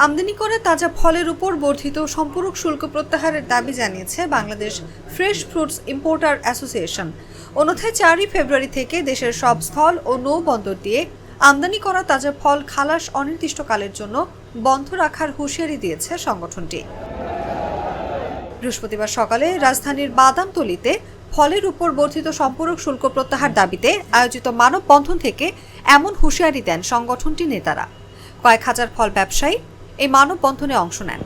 আমদানি করা তাজা ফলের উপর বর্ধিত সম্পূরক শুল্ক প্রত্যাহারের দাবি জানিয়েছে Bangladesh fresh fruits importer association. অন্যথায় 4 ফেব্রুয়ারি থেকে দেশের সব স্থল ও নৌবন্দর দিয়ে আমদানি করা তাজা ফল খালাস অনির্দিষ্টকালের জন্য বন্ধ রাখার হুঁশিয়ারি দিয়েছে সংগঠনটি। বৃহস্পতিবার সকালে রাজধানীর বাদামতলীতে ফলের উপর বর্ধিত সম্পূরক শুল্ক প্রত্যাহার দাবিতে আয়োজিত মানববন্ধন থেকে এমন হুঁশিয়ারি দেন সংগঠনটির নেতারা। কয়েক হাজার ফল ব্যবসায়ী এই মানববন্ধনে অংশ নেন।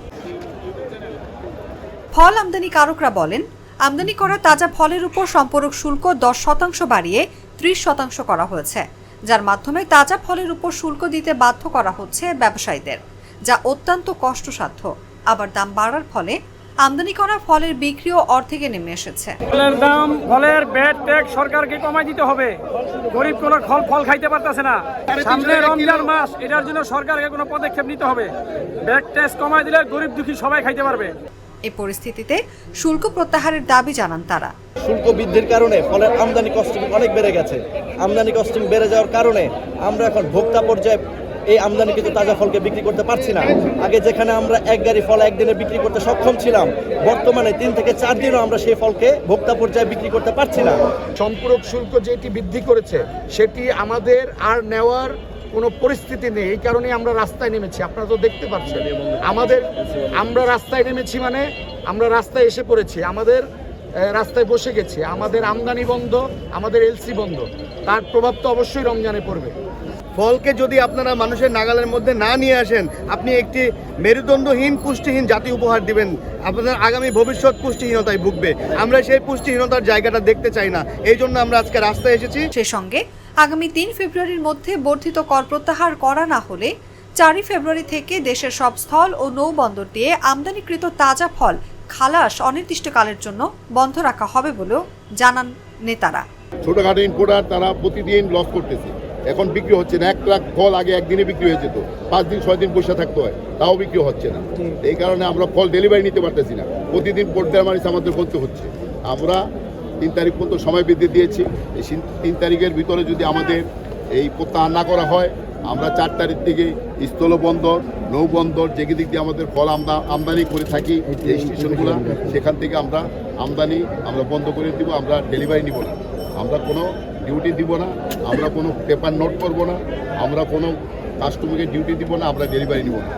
ফল আমদানিকারকরা বলেন, আমদানি করা তাজা ফলের উপর সম্পূরক শুল্ক 10% বাড়িয়ে 30% করা হয়েছে, যার মাধ্যমে তাজা ফলের উপর শুল্ক দিতে বাধ্য করা হচ্ছে ব্যবসায়ীদের, যা অত্যন্ত কষ্টসাধ্য। আবার দাম বাড়ার ফলে আমদানি করা ফলের বিক্রিও অর্ধেকে নেমে এসেছে। ফলের দাম, ফলের ব্যাট ট্যাক্স সরকারকে কমাই দিতে হবে। গরিব কোনো ফল খাইতে পারতেছে না। সামনে রমজান মাস, এটার জন্য সরকারকে কোনো পদক্ষেপ নিতে হবে। ব্যাট ট্যাক্স কমাই দিলে গরিব দুঃখী সবাই খাইতে পারবে। এই পরিস্থিতিতে শুল্ক প্রত্যাহারের দাবি জানান তারা। শুল্ক বৃদ্ধির কারণে ফলের আমদানি কস্টিং অনেক বেড়ে গেছে। আমদানি কস্টিং বেড়ে যাওয়ার কারণে আমরা এখন ভোক্তা পর্যায়ে এই আমদানিকৃত তাজা ফলকে বিক্রি করতে পারছি না। আগে যেখানে আমরা এক গাড়ি ফল একদিনে বিক্রি করতে সক্ষম ছিলাম, বর্তমানে 3 থেকে 4 দিনও আমরা সেই ফলকে ভোক্তা পর্যায়ে বিক্রি করতে পারছি না। সম্পূরক শুল্ক যেটি বৃদ্ধি করেছে সেটি আমাদের আর নেওয়ার কোনো পরিস্থিতি নেই। এই কারণে আমরা রাস্তায় নেমেছি। আপনারা তো দেখতে পাচ্ছেন আমরা রাস্তায় নেমেছি, মানে আমরা রাস্তায় এসে পড়েছি। আমাদের রাস্তায় বসে গেছি। আমাদের আমদানি বন্ধ, আমাদের এলসি বন্ধ। তার প্রভাব তো অবশ্যই রমজানে পড়বে। ফলকে যদি আপনারা মানুষের নাগালের মধ্যে না নিয়ে আসেন, আপনি একটি মেরুদণ্ডহীন পুষ্টিহীন জাতি উপহার দিবেন। আপনাদের আগামী ভবিষ্যৎ পুষ্টিহীনতায় ভুগবে। আমরা সেই পুষ্টিহীনতার জায়গাটা দেখতে চাই না। এই জন্য আমরা আজকে রাস্তায় এসেছি। সেই সঙ্গে আগামী 3 ফেব্রুয়ারির মধ্যে বর্ধিত কর প্রত্যাহার করা না হলে 4 ফেব্রুয়ারি থেকে দেশের সব স্থল ও নৌবন্দর দিয়ে আমদানিকৃত তাজা ফল খালাস অনির্দিষ্টকালের জন্য বন্ধ রাখা হবে বলেও জানান নেতারা। ছোটখাটো ইম্পোর্টার তারা প্রতিদিন লস করতেছে। এখন বিক্রি হচ্ছে না। 1 লাখ ফল আগে একদিনে বিক্রি হয়ে যেত, 5 দিন 6 দিন বসে থাকতে হয়, তাও বিক্রি হচ্ছে না। এই কারণে আমরা ফল ডেলিভারি নিতে পারতেছি না। প্রতিদিন পর্যায়ে মানুষ আমাদের করতে হচ্ছে। আমরা 3 তারিখ পর্যন্ত সময় বৃদ্ধি দিয়েছি। এই 3 তারিখের ভিতরে যদি আমাদের এই প্রত্যাহার না করা হয়, আমরা 4 তারিখ থেকে স্থলবন্দর, নৌবন্দর যেদিক দিয়ে আমাদের ফল আমদানি করে থাকি, এই স্টেশনগুলো, সেখান থেকে আমরা আমদানি বন্ধ করে দিব। আমরা ডেলিভারি নিব না, আমরা কোনো ডিউটি দিব না, আমরা কোনো পেপার নোট করব না, আমরা কোনো কাস্টমারকে ডিউটি দিব না, আমরা ডেলিভারি নিব না।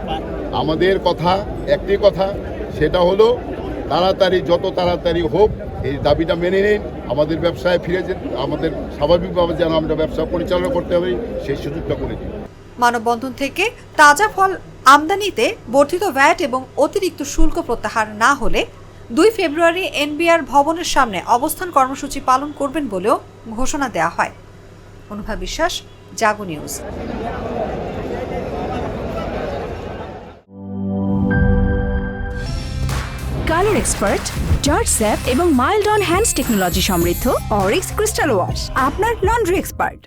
আমাদের কথা একটি কথা, সেটা হলো তাড়াতাড়ি, যত তাড়াতাড়ি হোক এই দাবিটা মেনে নিন। আমাদের ব্যবসায় ফিরে যেন, আমাদের স্বাভাবিকভাবে যেন আমরা ব্যবসা পরিচালনা করতে হবে, সেই সুযোগটা করে দিন। মানববন্ধন থেকে তাজা ফল আমদানিতে বর্ধিত ভ্যাট এবং অতিরিক্ত শুল্ক প্রত্যাহার না হলে 2 ফেব্রুয়ারি এনবিআর ভবনের সামনে অবস্থান কর্মসূচি পালন করবেন বলেও ঘোষণা দেওয়া হয়। Anubha Biswas, Jago news. Colour expert, George Sapp এবং মাইল্ড অন হ্যান্ডস টেকনোলজি সমৃদ্ধ অরিক্স ক্রিস্টাল ওয়াশ আপনার লন্ড্রি এক্সপার্ট।